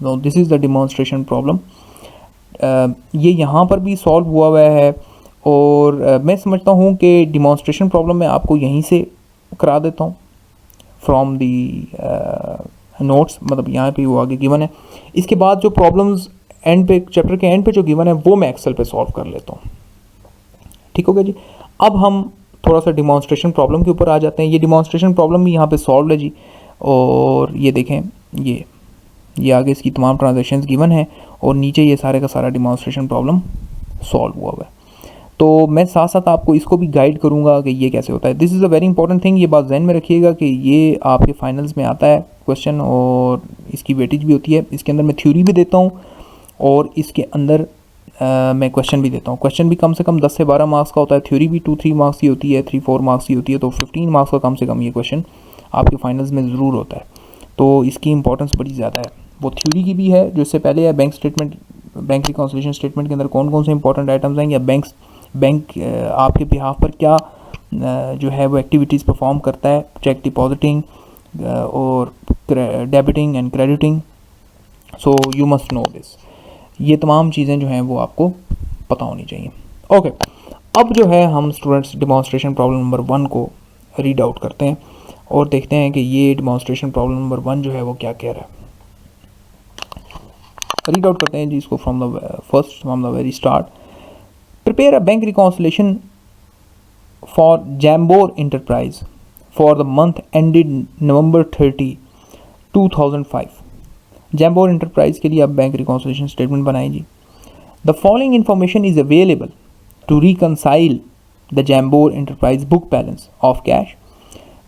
This is the demonstration problem. ये यहाँ पर भी सॉल्व हुआ है और मैं समझता हूँ कि डिमॉन्स्ट्रेशन प्रॉब्लम मैं आपको यहीं से करा देता हूँ फ्रॉम दी नोट्स, मतलब यहाँ पे वो आगे गिवन है। इसके बाद जो प्रॉब्लम्स एंड पे, चैप्टर के एंड पे जो गिवन है वो मैं एक्सेल पे सॉल्व कर लेता हूँ। ठीक हो गया जी। अब हम थोड़ा सा डिमॉन्स्ट्रेशन प्रॉब्लम के ऊपर आ जाते हैं। ये डिमॉन्स्ट्रेशन प्रॉब्लम भी यहाँ पे सॉल्व है जी, और ये देखें ये आगे इसकी तमाम ट्रांजेक्शन्स गिवन है और नीचे ये सारे का सारा डिमॉन्स्ट्रेशन प्रॉब्लम सॉल्व हुआ है। तो मैं साथ साथ आपको इसको भी गाइड करूँगा कि ये कैसे होता है। This is a very important thing, ये बात जहन में रखिएगा कि ये आपके फाइनल्स में आता है क्वेश्चन और इसकी वेटेज भी होती है। इसके अंदर मैं थ्योरी भी देता हूँ और इसके अंदर मैं क्वेश्चन भी देता हूँ। क्वेश्चन भी कम से कम 10 से 12 मार्क्स का होता है, थ्योरी भी 2-3 मार्क्स की होती है, 3-4 मार्क्स की होती है, तो 15 मार्क्स का कम से कम ये क्वेश्चन आपके फाइनल्स में ज़रूर होता है। तो इसकी इंपॉर्टेंस बड़ी ज़्यादा है। वो थ्योरी की भी है जो इससे पहले है, bank statement, bank reconciliation statement के अंदर कौन कौन से इंपॉर्टेंट आइटम्स हैं, या बैंक आपके बिहाफ पर क्या जो है वो एक्टिविटीज़ परफॉर्म करता है, चेक डिपॉजिटिंग और debiting and crediting. So you must know this. ये तमाम चीज़ें जो हैं वो आपको पता होनी चाहिए। ओके, अब जो है हम स्टूडेंट्स डिमॉन्स्ट्रेशन प्रॉब्लम नंबर 1 को रीड आउट करते हैं और देखते हैं कि ये डिमॉन्स्ट्रेशन प्रॉब्लम नंबर 1 जो है वो क्या कह रहा है। रीड आउट करते हैं जी इसको from the very start. Prepare a bank reconciliation for Jambor enterprise for the month ended November 30, 2005। Jambor enterprise के लिए आप बैंक रिकॉन्सिलेशन स्टेटमेंट बनाएं जी। The following information is available to reconcile the Jambor enterprise book balance of cash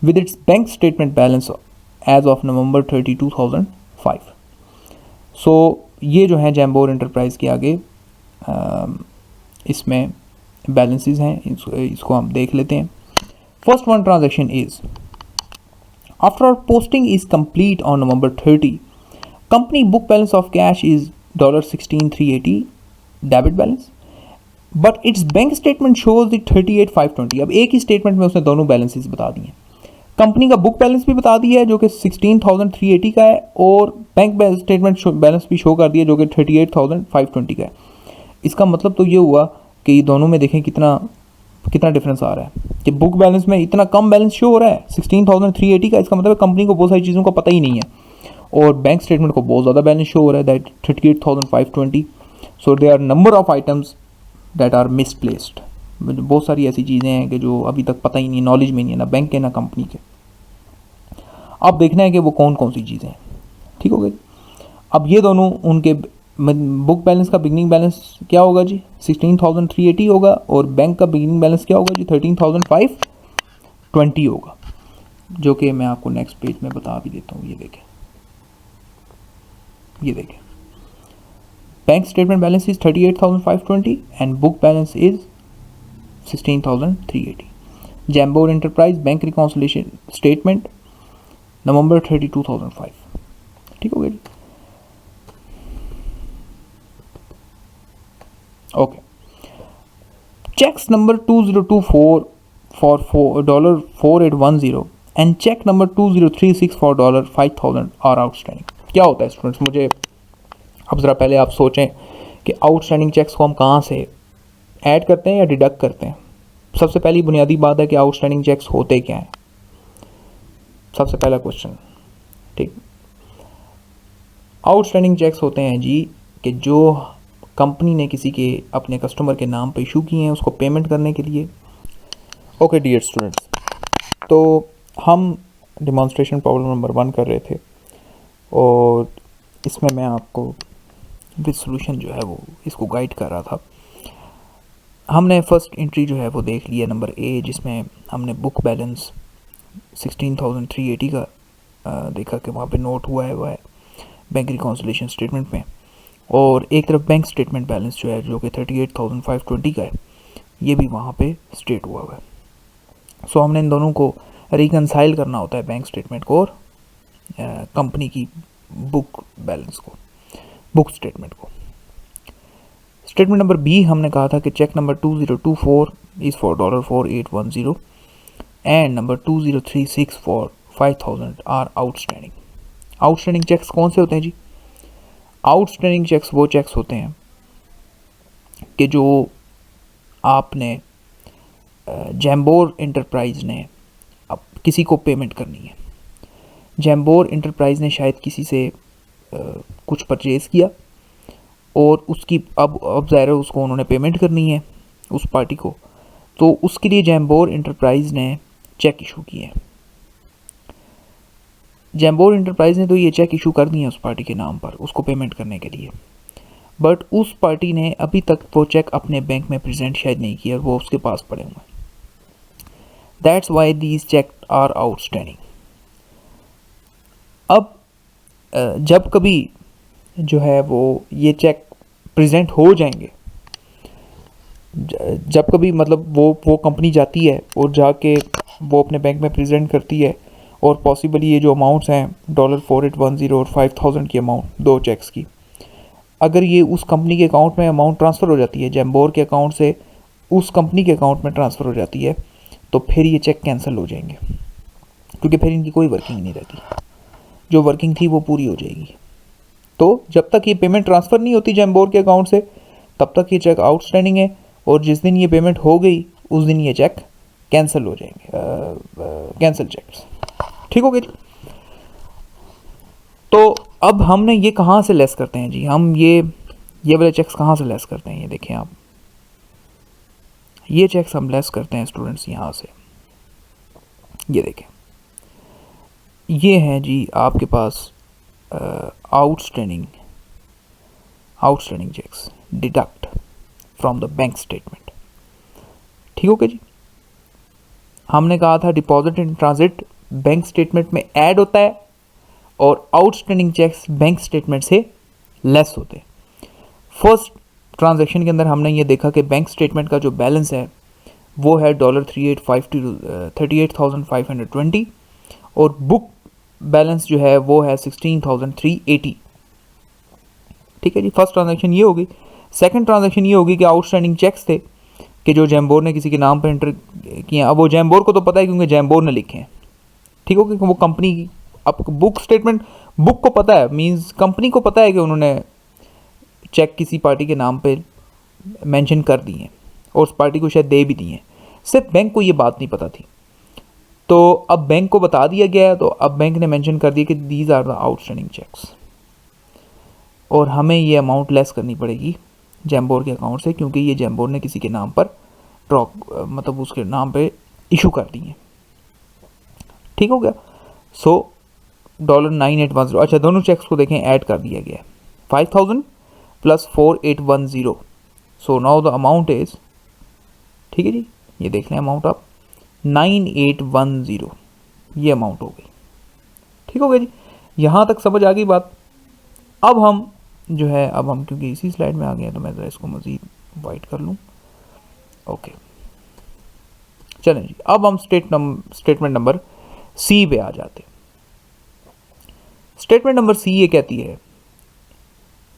with its bank statement balance as of November 30, 2005। सो ये जो है जैम्बोर enterprise के आगे इसमें बैलेंसेस हैं, इसको हम देख लेते हैं। First one transaction is after posting is complete on November 30, company book balance of cash is $16,380 debit balance, but it's bank statement shows the 38,520। अब एक ही स्टेटमेंट में उसने दोनों बैलेंसेस बता दिए। कंपनी का बुक बैलेंस भी बता दिया है जो कि 16,380 का है, और बैंक स्टेटमेंट बैलेंस भी शो कर दिया जो कि 38,520 का है। इसका मतलब तो ये हुआ कि ये दोनों में देखें कितना डिफरेंस आ रहा है कि बुक बैलेंस में इतना कम बैलेंस शो हो रहा है 16,380 का। इसका मतलब है कंपनी को बहुत सारी चीज़ों का पता ही नहीं है, और बैंक स्टेटमेंट को बहुत ज़्यादा बैलेंस शो हो रहा है, that 38,520। So they are number of items that are misplaced. बहुत सारी ऐसी चीज़ें हैं कि जो अभी तक पता ही नहीं, नॉलेज में नहीं है, ना बैंक के ना कंपनी के। अब देखना है कि वो कौन कौन सी चीज़ें हैं। ठीक हो गई। अब ये दोनों उनके बुक बैलेंस का बिगनिंग बैलेंस क्या होगा जी, 16,380 होगा, और बैंक का बिगनिंग बैलेंस क्या होगा जी, 13,520 होगा, जो कि मैं आपको नेक्स्ट पेज में बता भी देता हूँ। ये देखें bank statement balance is 38,520 and book balance is 16,380। Jambor enterprise bank reconciliation statement November 30, 2005। ठीक हो गया जी। Okay, cheques number 2024 for $4810 and cheque number 2036 for $5,000 are outstanding. क्या होता है स्टूडेंट्स, मुझे अब ज़रा पहले आप सोचें कि आउटस्टैंडिंग चेक्स को हम कहाँ से ऐड करते हैं या डिडक्ट करते हैं। सबसे पहली बुनियादी बात है कि आउटस्टैंडिंग चेक्स होते क्या हैं, सबसे पहला क्वेश्चन। ठीक, आउटस्टैंडिंग चेक्स होते हैं जी कि जो कंपनी ने किसी के अपने कस्टमर के नाम पे इशू किए हैं उसको पेमेंट करने के लिए। ओके डियर स्टूडेंट्स, तो हम डिमॉन्स्ट्रेशन प्रॉब्लम नंबर 1 कर रहे थे और इसमें मैं आपको विद सॉल्यूशन जो है वो इसको गाइड कर रहा था। हमने फर्स्ट एंट्री जो है वो देख लिया नंबर ए, जिसमें हमने बुक बैलेंस 16,380 का देखा कि वहाँ पे नोट हुआ है बैंक रिकॉन्सिलिएशन स्टेटमेंट में, और एक तरफ बैंक स्टेटमेंट बैलेंस जो है जो कि 38,520 का है, ये भी वहाँ पे स्टेट हुआ है। सो हमने इन दोनों को रिकनसाइल करना होता है, बैंक स्टेटमेंट को और कंपनी की बुक बैलेंस को, बुक स्टेटमेंट को। स्टेटमेंट नंबर बी हमने कहा था कि cheque number 2024 is for $4810 and number 2036 for 5,000 are outstanding. Outstanding cheques कौन से होते हैं जी, आउटस्टैंडिंग चेक्स वो चेक्स होते हैं कि जो आपने जैम्बोर इंटरप्राइज ने अब किसी को पेमेंट करनी है। जैम्बोर इंटरप्राइज ने शायद किसी से कुछ परचेज़ किया और उसकी अब ज़ाहिर उसको उन्होंने पेमेंट करनी है उस पार्टी को, तो उसके लिए जैम्बोर इंटरप्राइज ने चेक इशू किए हैं। जैम्बोर इंटरप्राइज ने तो ये चेक इशू कर दिए उस पार्टी के नाम पर उसको पेमेंट करने के लिए, बट उस पार्टी ने अभी तक वो चेक अपने बैंक में प्रेजेंट शायद नहीं किया, वो उसके पास पड़े हुए हैं। That's why these cheque are outstanding. अब जब कभी जो है वो ये चेक प्रेजेंट हो जाएंगे, जब कभी मतलब वो कंपनी जाती है और जाके वो अपने बैंक में प्रेजेंट करती है और पॉसिबली ये जो अमाउंट्स हैं $4810 और 5000 की अमाउंट, दो चेक्स की, अगर ये उस कंपनी के अकाउंट में अमाउंट ट्रांसफ़र हो जाती है, जैम्बोर के अकाउंट से उस कंपनी के अकाउंट में ट्रांसफ़र हो जाती है, तो फिर ये चेक कैंसिल हो जाएंगे, क्योंकि फिर इनकी कोई वर्किंग नहीं रहती, जो वर्किंग थी वो पूरी हो जाएगी। तो जब तक ये पेमेंट ट्रांसफ़र नहीं होती जैम्बोर के अकाउंट से, तब तक ये चेक आउटस्टैंडिंग है, और जिस दिन ये पेमेंट हो गई उस दिन ये चेक कैंसिल हो जाएंगे, कैंसिल चेक्स। ठीक हो गया जी। तो अब हमने ये कहाँ से लेस करते हैं जी, हम ये वाले चेक्स कहाँ से लेस करते हैं, ये देखें आप, ये चेक्स हम लेस करते हैं स्टूडेंट्स यहाँ से। ये देखें, ये हैं जी आपके पास outstanding cheques deduct from the bank statement. ठीक हो गया जी। हमने कहा था deposit in transit bank statement में ऐड होता है और आउटस्टैंडिंग चेक्स बैंक स्टेटमेंट से लेस होते हैं। फर्स्ट ट्रांजैक्शन के अंदर हमने ये देखा कि बैंक स्टेटमेंट का जो बैलेंस है वो है $38,520 और बुक बैलेंस जो है वो है 16,380। ठीक है जी, फर्स्ट ट्रांजैक्शन ये होगी। सेकंड ट्रांजैक्शन ये होगी कि आउटस्टैंडिंग चेक्स थे कि जो जैम्बोर ने किसी के नाम पर एंटर किए। अब वो जैम्बोर को तो पता है क्योंकि जैम्बोर ने लिखे हैं। ठीक हो गया, वो कंपनी की अब बुक स्टेटमेंट, बुक को पता है, मींस कंपनी को पता है कि उन्होंने चेक किसी पार्टी के नाम पे मेंशन कर दिए हैं और उस पार्टी को शायद दे भी दिए हैं, सिर्फ बैंक को ये बात नहीं पता थी। तो अब बैंक को बता दिया गया है, तो अब बैंक ने मेंशन कर दिया कि these are the outstanding cheques, और हमें ये अमाउंट लेस करनी पड़ेगी जैम्बोर के अकाउंट से, क्योंकि ये जैम्बोर ने किसी के नाम पर मतलब उसके नाम पे इशू कर दिए। ठीक हो गया। सो $9810, अच्छा दोनों चेक्स को देखें ऐड कर दिया गया, 5000 plus 4810। So now the amount is, ठीक है जी, ये देख लें अमाउंट आप 9810, ये अमाउंट हो गई। ठीक हो गया जी, यहाँ तक समझ आ गई बात। अब हम जो है, अब हम क्योंकि इसी स्लाइड में आ गए हैं तो मैं ज़रा इसको मज़ीद वाइट कर लूँ। ओके चलें जी, अब हम स्टेटमेंट नंबर सी पे आ जाते। स्टेटमेंट नंबर सी ये कहती है,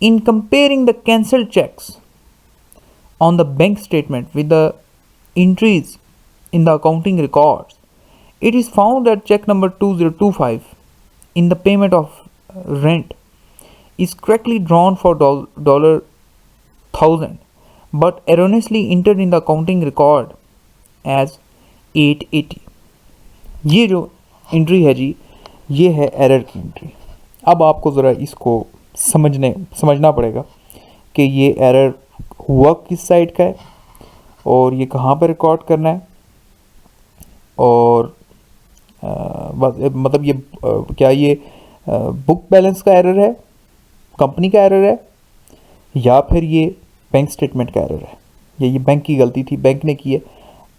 in comparing the cancelled cheques on the bank statement with the entries in the accounting records, it is found that check number 2025 in the payment of rent is correctly drawn for $1,000 but erroneously entered in the accounting record as 880। ये जो entry है जी, ये है error की entry. अब आपको ज़रा इसको समझना पड़ेगा कि ये एरर हुआ किस साइड का है और ये कहाँ पर रिकॉर्ड करना है, और मतलब ये क्या ये बुक बैलेंस का एरर है, कंपनी का एरर है, या फिर ये बैंक स्टेटमेंट का एरर है, या ये बैंक की गलती थी, बैंक ने की है।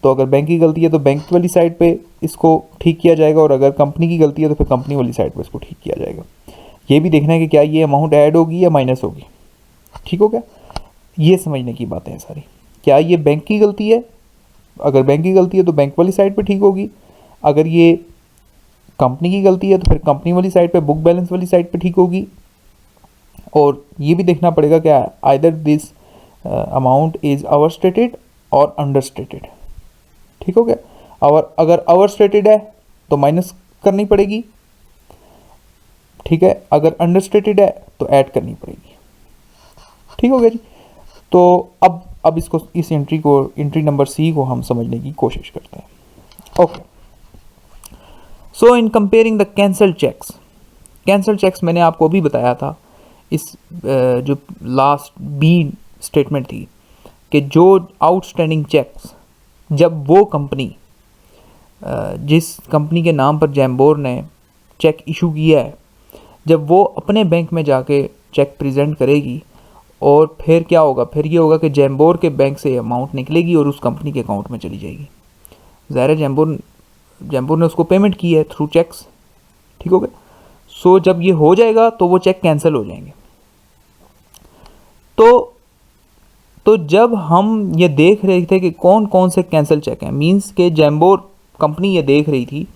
तो अगर बैंक की गलती है तो बैंक वाली साइड पे इसको ठीक किया जाएगा, और अगर कंपनी की गलती है तो फिर कंपनी वाली साइड पे इसको ठीक किया जाएगा। ये भी देखना है कि क्या ये अमाउंट ऐड होगी या माइनस होगी। ठीक हो गया, ये समझने की बातें हैं सारी। क्या ये बैंक की गलती है, अगर बैंक की गलती है तो बैंक वाली साइड पे ठीक होगी, अगर ये कंपनी की गलती है तो फिर कंपनी वाली साइड पे, बुक बैलेंस वाली साइड पे ठीक होगी। और ये भी देखना पड़ेगा कि either this amount is over stated और अंडर स्टेटेड। ठीक हो गया, और अगर ओवर स्टेटेड है तो माइनस करनी पड़ेगी, ठीक है, अगर अंडर स्टेटेड है तो ऐड करनी पड़ेगी। ठीक हो गया जी। तो अब इसको, इस एंट्री नंबर सी को हम समझने की कोशिश करते हैं। Okay, so in comparing the cancelled cheques मैंने आपको अभी बताया था, इस जो लास्ट बी स्टेटमेंट थी कि जो आउटस्टैंडिंग चेक्स, जब वो कंपनी जिस कंपनी के नाम पर जैम्बोर ने चेक इशू किया है, जब वो अपने बैंक में जाके चेक प्रेजेंट करेगी, और फिर क्या होगा, फिर ये होगा कि जैम्बोर के बैंक से अमाउंट निकलेगी और उस कंपनी के अकाउंट में चली जाएगी। ज़ाहिर है जैम्बोर ने उसको पेमेंट की है थ्रू चेक्स, ठीक हो गया। सो जब ये हो जाएगा तो वो चेक कैंसिल हो जाएंगे। तो जब हम ये देख रहे थे कि कौन कौन से कैंसिल चेक हैं, मींस के जैम्बोर कंपनी ये देख रही थी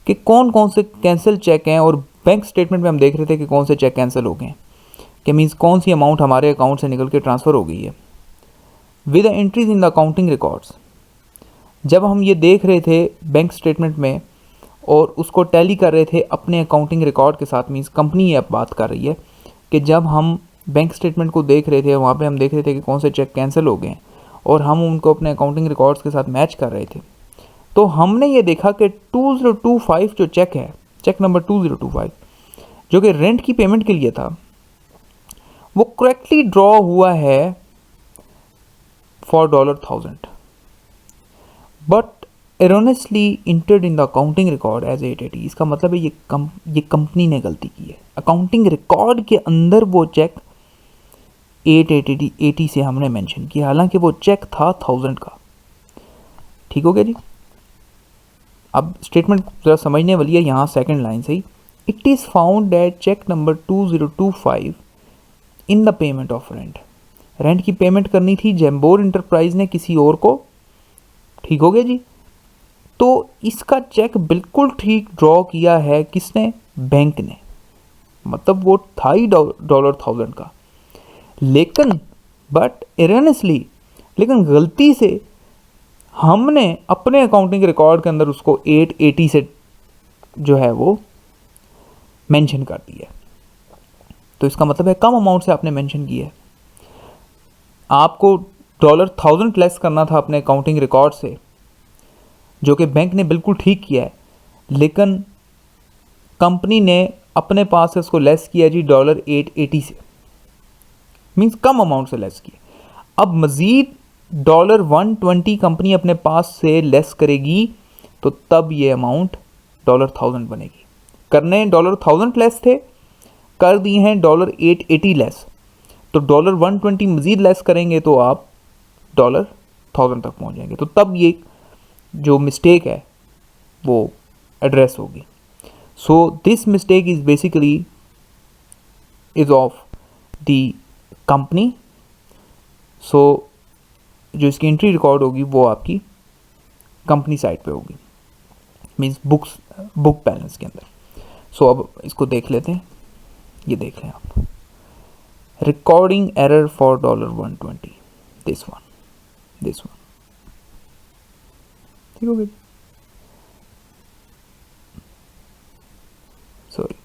कि कौन कौन से कैंसिल चेक हैं, और बैंक स्टेटमेंट में हम देख रहे थे कि कौन से चेक कैंसिल हो गए हैं, कि मींस कौन सी अमाउंट हमारे अकाउंट से निकल के ट्रांसफ़र हो गई है with the entries in the accounting records. जब हम ये देख रहे थे बैंक स्टेटमेंट में और उसको टैली कर रहे थे अपने अकाउंटिंग रिकॉर्ड के साथ, मींस कंपनी ये अब बात कर रही है कि जब हम बैंक स्टेटमेंट को देख रहे थे, वहाँ पे हम देख रहे थे कि कौन से चेक कैंसिल हो गए और हम उनको अपने अकाउंटिंग रिकॉर्ड्स के साथ मैच कर रहे थे। तो हमने ये देखा कि 2025 जो चेक है, चेक नंबर 2025, जो कि रेंट की पेमेंट के लिए था, वो करेक्टली ड्रॉ हुआ है for $1000, but erroneously entered in the accounting record as 880। इसका मतलब है ये कंपनी ने गलती की है। अकाउंटिंग रिकॉर्ड के अंदर वो चेक 880 से हमने मेंशन किया, हालांकि वो चेक था 1000 का। ठीक हो गया जी। अब स्टेटमेंट ज़रा समझने वाली है, यहाँ सेकंड लाइन से ही, it is found that cheque number 2025 in the payment of rent की पेमेंट करनी थी जैम्बोर इंटरप्राइज ने किसी और को। ठीक हो गया जी। तो इसका चेक बिल्कुल ठीक ड्रॉ किया है किसने, बैंक ने, मतलब वो था ही $1000 का, लेकिन बट एरनेसली, लेकिन गलती से हमने अपने अकाउंटिंग रिकॉर्ड के अंदर उसको 880 से जो है वो मेंशन कर दिया। तो इसका मतलब है कम अमाउंट से आपने मेंशन किया है। आपको $1000 लेस करना था अपने अकाउंटिंग रिकॉर्ड से, जो कि बैंक ने बिल्कुल ठीक किया है, लेकिन कंपनी ने अपने पास से उसको लेस किया जी $880 से, मींस कम अमाउंट से लेस किया। अब मज़ीद $120 कंपनी अपने पास से लेस करेगी, तो तब ये अमाउंट $1000 बनेगी। करने $1000 लेस थे, कर दिए हैं $880 लेस, तो $120 मज़ीद लेस करेंगे तो आप $1000 तक पहुंच जाएंगे। तो तब ये जो मिस्टेक है वो एड्रेस होगी। So this mistake is basically is of the company. So जो इसकी एंट्री रिकॉर्ड होगी वो आपकी कंपनी साइड पे होगी, मींस बुक बैलेंस के अंदर। सो अब इसको देख लेते हैं, ये देख लें आप, recording error for $120, this one. ठीक हो गया, सॉरी,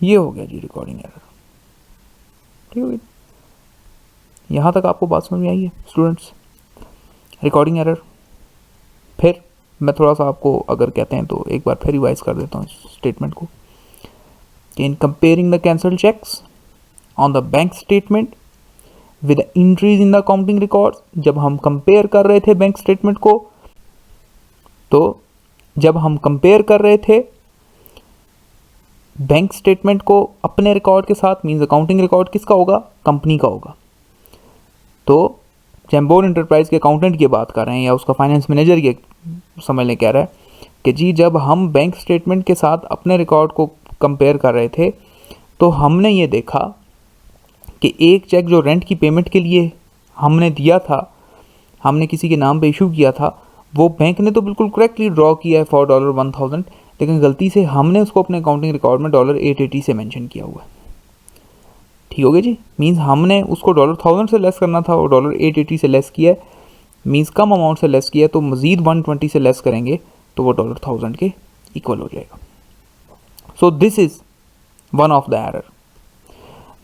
ये हो गया जी रिकॉर्डिंग एरर। ठीक हो गया, यहाँ तक आपको बात समझ में आई है स्टूडेंट्स, रिकॉर्डिंग एरर। फिर मैं थोड़ा सा आपको अगर कहते हैं तो एक बार फिर रिवाइज कर देता हूँ स्टेटमेंट को, कि in comparing the cancelled cheques on the bank statement with entries in the accounting records. जब हम कंपेयर कर रहे थे बैंक स्टेटमेंट को, तो जब हम कंपेयर कर रहे थे बैंक स्टेटमेंट को अपने रिकॉर्ड के साथ, मींस अकाउंटिंग रिकॉर्ड किसका होगा, कंपनी का होगा। तो जैम्बोर इंटरप्राइज के अकाउंटेंट की बात कर रहे हैं या उसका फाइनेंस मैनेजर ये समझ लें कह रहा है कि जी जब हम बैंक स्टेटमेंट के साथ अपने रिकॉर्ड को कंपेयर कर रहे थे, तो हमने ये देखा कि एक चेक जो रेंट की पेमेंट के लिए हमने दिया था, हमने किसी के नाम पे इशू किया था, वो बैंक ने तो बिल्कुल करेक्टली ड्रॉ किया है फॉर $1000, लेकिन गलती से हमने उसको अपने अकाउंटिंग रिकॉर्ड में $880 से मेंशन किया हुआ है। ठीक हो गया जी। मींस हमने उसको $1000 से लेस करना था और $880 से लेस किया है, मींस कम अमाउंट से लेस किया है, तो मज़ीद 120 से लेस करेंगे तो वो $1000 के इक्वल हो जाएगा। So this is one of the error.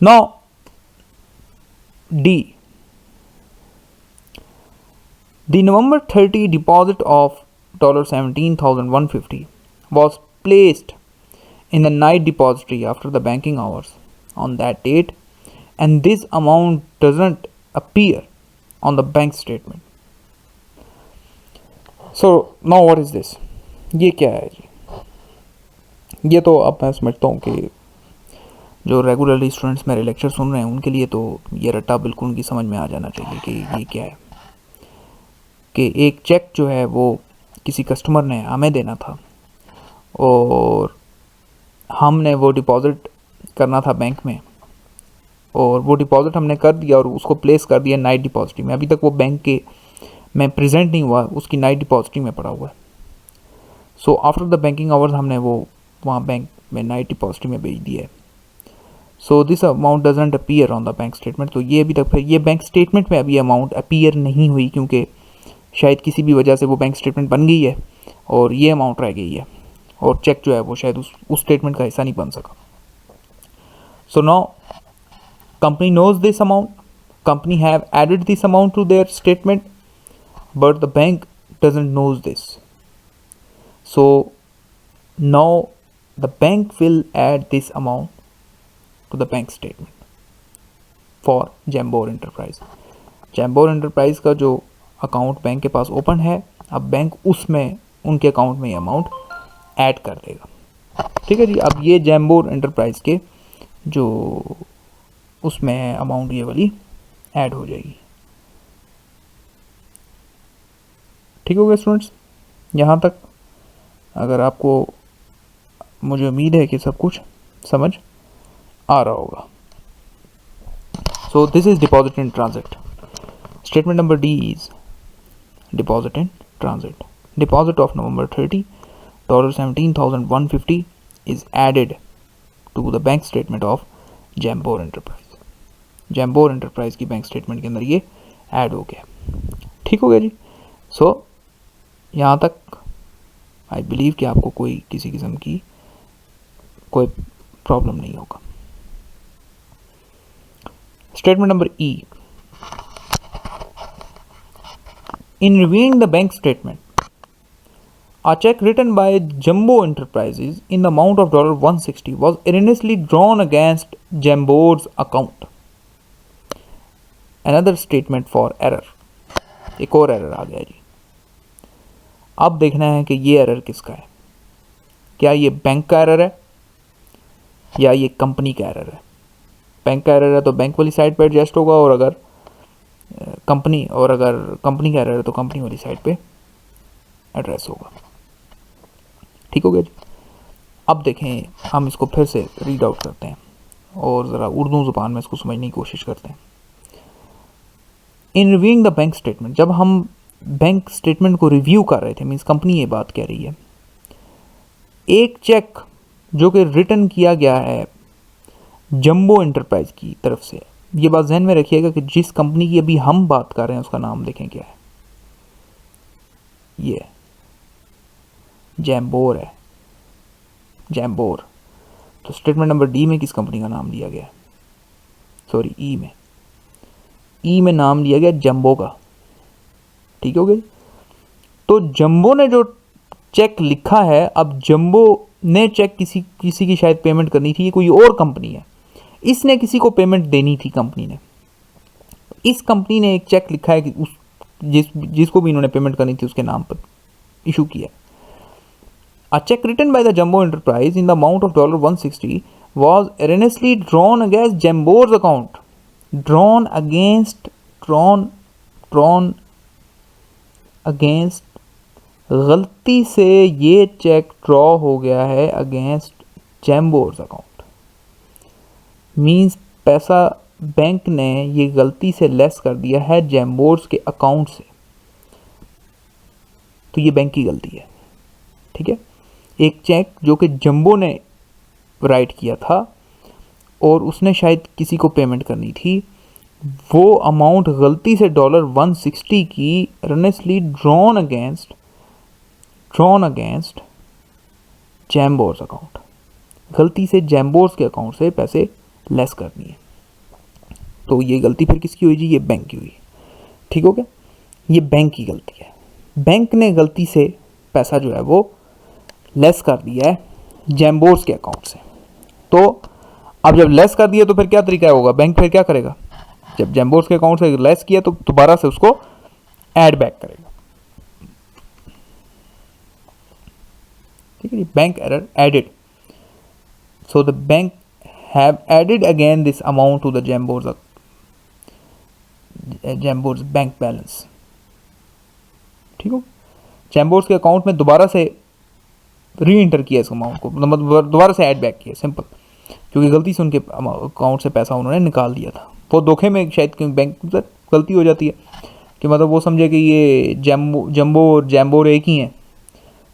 Now D. The November 30 deposit of $17,150 was placed in the night depository after the banking hours on that date, and this amount doesn't appear on the bank statement. So now what is this? ये क्या है जी? ये तो अब मैं समझता हूँ कि जो रेगुलरली स्टूडेंट्स मेरे लेक्चर सुन रहे हैं उनके लिए तो ये रट्टा बिल्कुल उनकी समझ में आ जाना चाहिए कि ये क्या है। कि एक चेक जो है वो किसी कस्टमर ने हमें देना था और हमने वो डिपॉज़िट करना था बैंक में, और वो डिपॉज़िट हमने कर दिया और उसको प्लेस कर दिया नाइट डिपॉजिटरी में। अभी तक वो बैंक के में प्रेजेंट नहीं हुआ, उसकी नाइट डिपॉजिटरी में पड़ा हुआ है। So after the banking hours हमने वो वहाँ बैंक में नाइट डिपॉजिटरी में भेज दिया है। So this amount doesn't appear on the bank statement. तो ये अभी तक फिर ये बैंक स्टेटमेंट में अभी अमाउंट अपीयर नहीं हुई, क्योंकि शायद किसी भी वजह से वो बैंक स्टेटमेंट बन गई है और ये अमाउंट रह गई है, और चेक जो है वो शायद उस स्टेटमेंट का हिस्सा नहीं बन सका। So now company knows this amount, company have added this amount to their statement, but the bank doesn't knows this. So now the bank will add this amount to the bank statement for Jambor enterprise. Jambor enterprise का जो account bank के पास open है, अब bank उसमें उनके account में ये amount add कर देगा। ठीक है जी। अब ये जैम्बोर एंटरप्राइज के जो उसमें अमाउंट ये वाली ऐड हो जाएगी। ठीक हो गया स्टूडेंट्स, यहाँ तक अगर आपको, मुझे उम्मीद है कि सब कुछ समझ आ रहा होगा। So this is deposit in transit. Statement number D is deposit in transit. Deposit of November 30 $17,150 is added to the bank statement of Jambor Enterprise. Jambor Enterprise की बैंक स्टेटमेंट के अंदर ये ऐड हो गया। ठीक हो गया जी। सो यहाँ तक आई बिलीव कि आपको कोई किसी किस्म की कोई प्रॉब्लम नहीं होगा। Statement number E. In reviewing the bank statement, a check written by Jumbo Enterprises in the amount of $160 was erroneously drawn against Jumbo's account. Another statement for error. एक और एरर आ गया जी। अब देखना है कि ये एरर किसका है। क्या ये बैंक का एरर है या ये कंपनी का एरर है। बैंक का एरर है तो बैंक वाली साइड पर एडजस्ट होगा, और अगर अगर कंपनी का एरर है तो कंपनी वाली साइड पे एड्रेस होगा। ठीक हो गया जी। अब देखें, हम इसको फिर से रीड आउट करते हैं और ज़रा उर्दू ज़ुबान में इसको समझने की कोशिश करते हैं। इन रिव्यूइंग द बैंक स्टेटमेंट, जब हम बैंक स्टेटमेंट को रिव्यू कर रहे थे, मीन्स कंपनी ये बात कह रही है, एक चेक जो कि रिटर्न किया गया है जंबो एंटरप्राइज की तरफ से, ये बात ध्यान में रखिएगा कि जिस कंपनी की अभी हम बात कर रहे हैं उसका नाम देखें क्या है। ये जैम्बोर है, जैम्बोर। तो स्टेटमेंट नंबर डी में किस कंपनी का नाम लिया गया है? सॉरी, ई में नाम लिया गया जंबो का। ठीक हो गया। तो जंबो ने जो चेक लिखा है, अब जंबो ने चेक किसी की शायद पेमेंट करनी थी, ये कोई और कंपनी है, इसने किसी को पेमेंट देनी थी कंपनी ने। इस कंपनी ने एक चेक लिखा है कि जिसको भी इन्होंने पेमेंट करनी थी उसके नाम पर इशू किया। A cheque written by the Jumbo enterprise in the amount of $160 was erroneously drawn against Jambo's account. Drawn against गलती से ये चेक ड्रॉ हो गया है अगेंस्ट जैम्बोर्स अकाउंट। मीन्स पैसा बैंक ने ये गलती से लेस कर दिया है जैम्बोर्स के अकाउंट से, तो ये बैंक की गलती है। ठीक है। एक चेक जो कि जंबो ने राइट किया था और उसने शायद किसी को पेमेंट करनी थी, वो अमाउंट गलती से $160 की erroneously ड्रॉन अगेंस्ट जैम्बोर्स अकाउंट। गलती से जैम्बोर्स के अकाउंट से पैसे लेस करनी है। तो ये गलती फिर किसकी हुई जी? ये बैंक की हुई। ठीक हो गया, ये बैंक की गलती है। बैंक ने गलती से पैसा जो है वो लेस कर दिया है जैम्बोर्स के अकाउंट से। तो अब जब लेस कर दिया तो फिर क्या तरीका होगा? बैंक फिर क्या करेगा? जब जैम्बोर्स के अकाउंट से लेस किया तो दोबारा से उसको ऐड बैक करेगा। ठीक है जी, bank error added, so the bank have added again this amount to the Jambor's bank balance. ठीक हो, जैम्बोर्स के अकाउंट में दोबारा से री एंटर किया इस अमाउंट को, मतलब दोबारा से ऐड बैक किया, सिंपल, क्योंकि गलती से उनके अकाउंट से पैसा उन्होंने निकाल दिया था। वो धोखे में शायद बैंक गलती हो जाती है कि मतलब वो समझे कि ये जम्बो और जैम्बोर एक ही हैं,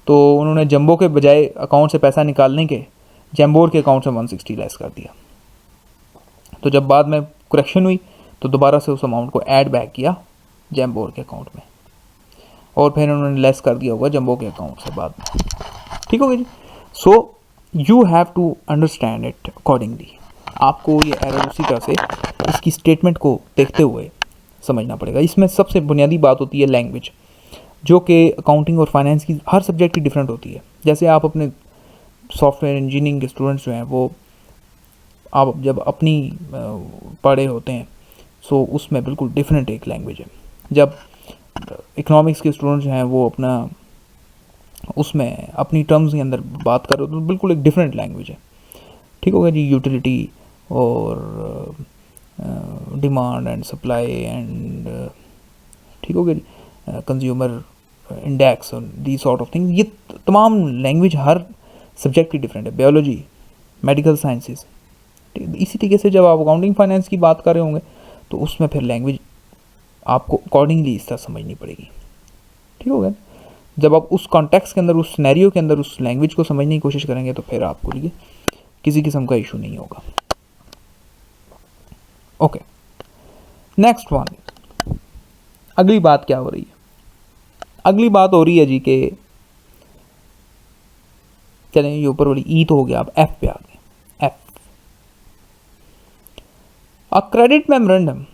तो उन्होंने जम्बो के बजाय अकाउंट से पैसा निकालने के जैम्बोर के अकाउंट से 160 लेस कर दिया। तो जब बाद में करेक्शन हुई तो दोबारा से उस अमाउंट को ऐड बैक किया जैम्बोर के अकाउंट में, और फिर उन्होंने लेस कर दिया होगा जम्बो के अकाउंट से बाद में। ठीक हो गया जी। So you have to understand it accordingly. आपको ये एरर उसी तरह से इसकी स्टेटमेंट को देखते हुए समझना पड़ेगा। इसमें सबसे बुनियादी बात होती है लैंग्वेज, जो कि अकाउंटिंग और फाइनेंस की हर सब्जेक्ट की डिफरेंट होती है। जैसे आप अपने सॉफ्टवेयर इंजीनियरिंग के स्टूडेंट्स जो हैं वो आप जब अपनी पढ़े होते हैं, सो उसमें बिल्कुल डिफरेंट एक लैंग्वेज है। जब इकोनॉमिक्स के स्टूडेंट्स जो हैं वो अपना उसमें अपनी टर्म्स के अंदर बात करो तो बिल्कुल एक डिफरेंट लैंग्वेज है। ठीक हो गया जी। यूटिलिटी और डिमांड एंड सप्लाई एंड ठीक हो गया जी, कंज्यूमर इंडेक्स और दी सॉर्ट ऑफ थिंग, ये तमाम लैंग्वेज हर सब्जेक्ट की डिफरेंट है। बायोलॉजी, मेडिकल साइंसेस, इसी तरीके से जब आप अकाउंटिंग फाइनेंस की बात कर रहे होंगे तो उसमें फिर लैंग्वेज आपको अकॉर्डिंगली इस तरह समझनी पड़ेगी। ठीक हो गया। जब आप उस कॉन्टेक्स्ट के अंदर, उस सिनेरियो के अंदर उस लैंग्वेज को समझने की कोशिश करेंगे तो फिर आपको लिए किसी किस्म का इशू नहीं होगा। Okay, next one. अगली बात क्या हो रही है? अगली बात हो रही है जी कि चलें ये ऊपर वाली ई तो हो गया, अब एफ पे आ गए। F, a credit memorandum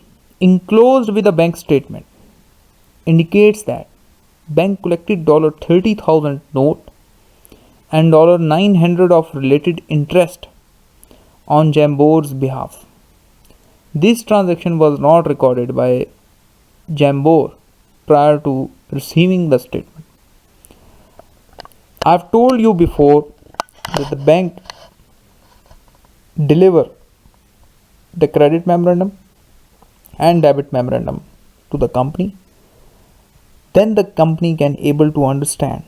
enclosed with a bank statement indicates that bank collected $30,000 note and $900 of related interest on Jambor's behalf. This transaction was not recorded by Jambor prior to receiving the statement. I've told you before that the bank deliver the credit memorandum and debit memorandum to the company, then the company can able to understand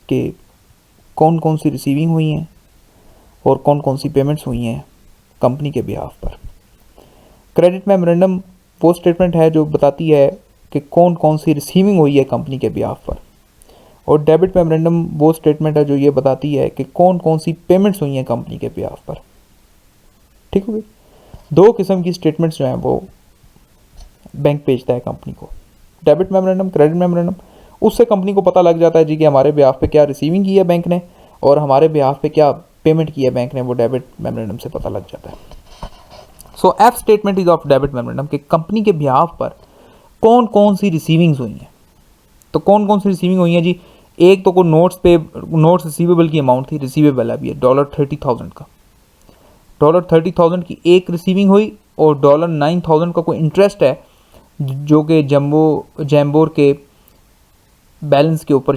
कि कौन कौन सी receiving हुई हैं और कौन कौन सी payments हुई हैं कंपनी के बिहाफ पर। क्रेडिट मेमोरेंडम वो स्टेटमेंट है जो बताती है कि कौन कौन सी रिसीविंग हुई है कंपनी के बिहाफ पर, और डेबिट मेमोरेंडम वो स्टेटमेंट है जो ये बताती है कि कौन कौन सी पेमेंट्स हुई हैं कंपनी के बिहाफ पर। ठीक हो गई। दो किस्म की स्टेटमेंट्स जो हैं वो बैंक भेजता है कंपनी को, डेबिट मेमोरेंडम, क्रेडिट मेमोरेंडम। उससे कंपनी को पता लग जाता है जी कि हमारे बिहाफ पे क्या रिसीविंग की है बैंक ने और हमारे बिहाफ पे क्या पेमेंट की है बैंक ने, वो डेबिट मेमोरेंडम से पता लग जाता है। So F statement is of debit memorandum कि कंपनी के बिहाफ पर कौन कौन सी रिसीविंग्स हुई हैं। तो कौन कौन सी रिसीविंग हुई हैं जी? एक तो कोई नोट्स रिसीवेबल की अमाउंट थी, रिसीवेबल अभी है $30,000 का, $30,000 की एक रिसीविंग हुई, और $9,000 का कोई इंटरेस्ट है जो कि जैम्बोर के बैलेंस के ऊपर।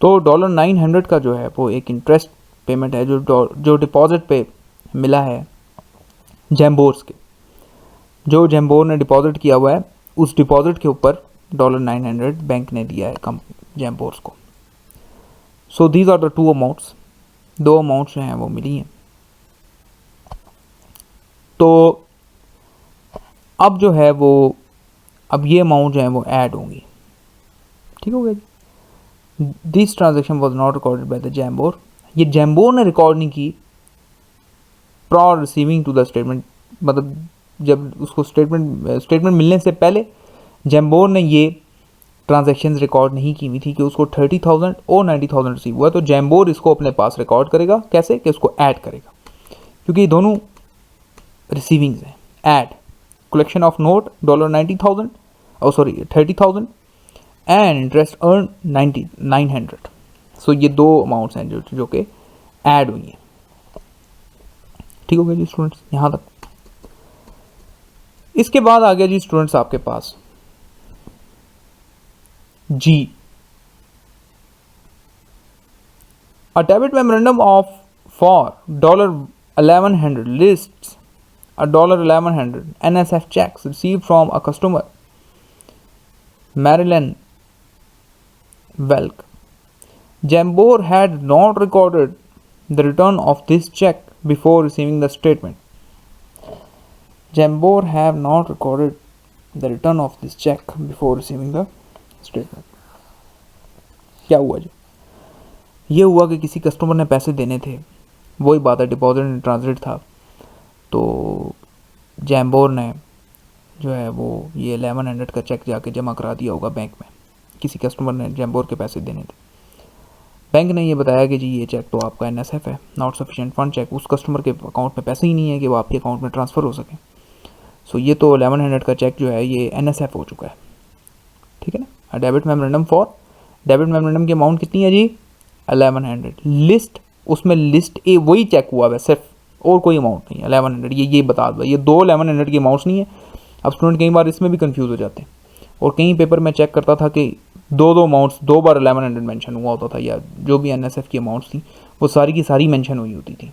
तो $900 का जो है वो एक इंटरेस्ट पेमेंट है जो डिपॉजिट पे मिला है जैम्बोर्स के, जो जैम्बोर ने डिपॉजिट किया हुआ है, उस डिपॉजिट के ऊपर $900 बैंक ने दिया है जैम्बोर्स को। So these are the two amounts, दो अमाउंट्स जो हैं वो मिली हैं। तो अब जो है वो अब ये अमाउंट जो है वो ऐड होंगी। ठीक हो गया। This transaction was not recorded by the Jambor, ये जैम्बोर ने रिकॉर्ड नहीं की prior receiving to the statement, मतलब जब उसको स्टेटमेंट मिलने से पहले जैम्बोर ने ये ट्रांजेक्शन रिकॉर्ड नहीं की हुई थी कि उसको 30,000 और 90,000 रिसीव हुआ। तो जैम्बोर इसको अपने पास रिकॉर्ड करेगा कैसे? कि उसको ऐड करेगा, क्योंकि ये दोनों रिसीविंग्स हैं, add collection of note $90,000, oh sorry 30,000 and interest earned 900. सो ये दो अमाउंट्स हैं जो कि ऐड हुई हैं। ठीक हो गया जी स्टूडेंट्स यहाँ तक। इसके बाद आ गया जी स्टूडेंट्स आपके पास जी, a debit memorandum of for $1100 lists a $1100 NSF checks received from a customer, Marilyn Welk. Jambor had not recorded the return of this check before receiving the statement. Jambor have not recorded the return of this check before receiving the statement. क्या हुआ जी? ये हुआ कि किसी customer ने पैसे देने थे, वही बात है डिपॉजिट एंड ट्रांसलेट था, तो जैम्बोर ने जो है वो ये 1100 का चेक जाके जमा करा दिया होगा बैंक में। किसी कस्टमर ने जैम्बोर के पैसे देने थे, बैंक ने ये बताया कि जी ये चेक तो आपका NSF है, नॉट सफिशिएंट फंड चेक। उस कस्टमर के अकाउंट में पैसे ही नहीं है कि वो आपके अकाउंट में ट्रांसफ़र हो सके। सो ये तो 1100 का चेक जो है ये NSF हो चुका है। ठीक है ना। Debit memorandum for, debit memorandum की अमाउंट कितनी है जी 1100। लिस्ट, उसमें लिस्ट ए वही चेक हुआ है सिर्फ, और कोई अमाउंट नहीं है 1100। ये बता दो, ये दो 1100 की अमाउंट्स नहीं है। अब स्टूडेंट कई बार इसमें भी कंफ्यूज हो जाते हैं, और कई पेपर में चेक करता था कि दो अमाउंट्स दो बार 1100 मेंशन हुआ होता था, या जो भी NSF की अमाउंट्स थी वो सारी की सारी मेंशन हुई होती थी।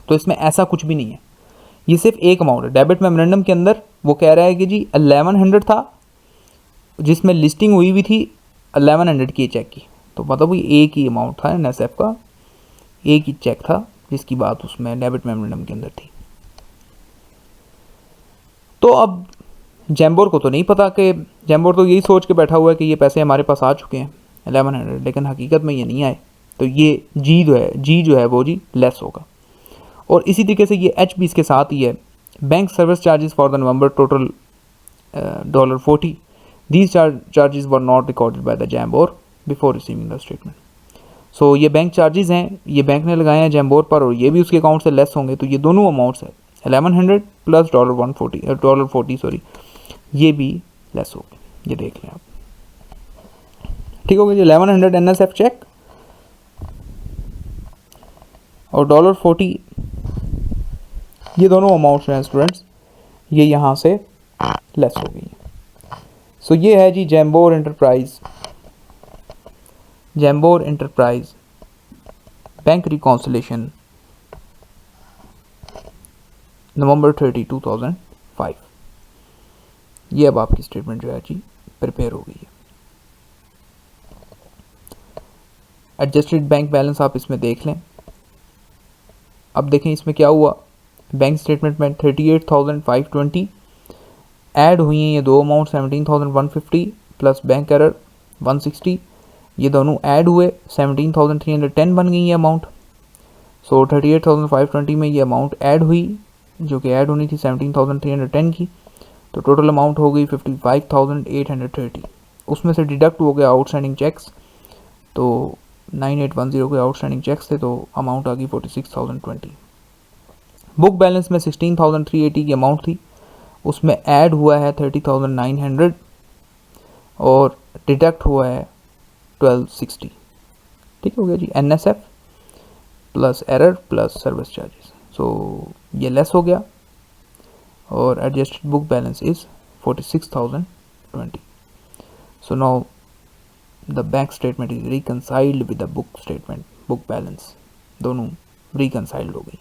तो इसमें ऐसा कुछ भी नहीं है, ये सिर्फ एक अमाउंट है। डेबिट मेमोरेंडम के अंदर वो कह रहा है कि जी 1100 था, जिसमें लिस्टिंग हुई हुई थी 1100 की चेक की, तो मतलब वही एक ही अमाउंट था NSF का, एक ही चेक था जिसकी बात उसमें डेबिट मेमोरेंडम के अंदर थी। तो अब जैम्बोर को तो नहीं पता, कि जैम्बोर तो यही सोच के बैठा हुआ है कि ये पैसे हमारे पास आ चुके हैं 1100, लेकिन हकीकत में ये नहीं आए, तो ये जी जो है वो जी लेस होगा। और इसी तरीके से ये एच भी इसके साथ ही है। Bank service charges for the November total $40, these charges were not recorded by the Jambor before receiving the statement. So ये बैंक चार्जेस हैं, ये बैंक ने लगाए हैं जैम्बोर पर, और ये भी उसके अकाउंट से लेस होंगे। तो ये दोनों अमाउंट्स है 1100 प्लस $140 सॉरी, ये भी लेस हो गए, ये देख लें आप। ठीक हो गया जी। 1100 NSF चेक और $40, ये दोनों अमाउंट्स हैं स्टूडेंट्स, ये यहाँ से लेस हो गई है। सो ये है जी जैम्बोर एंटरप्राइज बैंक रिकॉन्सिलेशन November 30, 2005। ये अब आपकी स्टेटमेंट जो है जी प्रिपेयर हो गई है। एडजस्टेड बैंक बैलेंस आप इसमें देख लें। अब देखें इसमें क्या हुआ, बैंक स्टेटमेंट में 38,520 ऐड हुई हैं ये दो अमाउंट, 17,150 प्लस बैंक एरर 160, ये दोनों ऐड हुए 17,310 बन गई ये अमाउंट। सो 38,520 में ये अमाउंट ऐड हुई, जो कि ऐड होनी थी 17,310 की, तो टोटल अमाउंट हो गई 55,830। उसमें से डिडक्ट हो गया आउटस्टैंडिंग चेक्स, तो 9810 के आउटस्टैंडिंग चेक्स थे, तो अमाउंट आ गई 46,020। बुक बैलेंस में 16,380 की अमाउंट थी, उसमें ऐड हुआ है 30,900 और डिडक्ट हुआ है 1260। ठीक हो गया जी। NSF plus error plus service charges, so ये लेस हो गया, और adjusted book balance is 46,020। So now the bank statement is reconciled with the book statement, book balance दोनों रिकनसाइल्ड हो गई।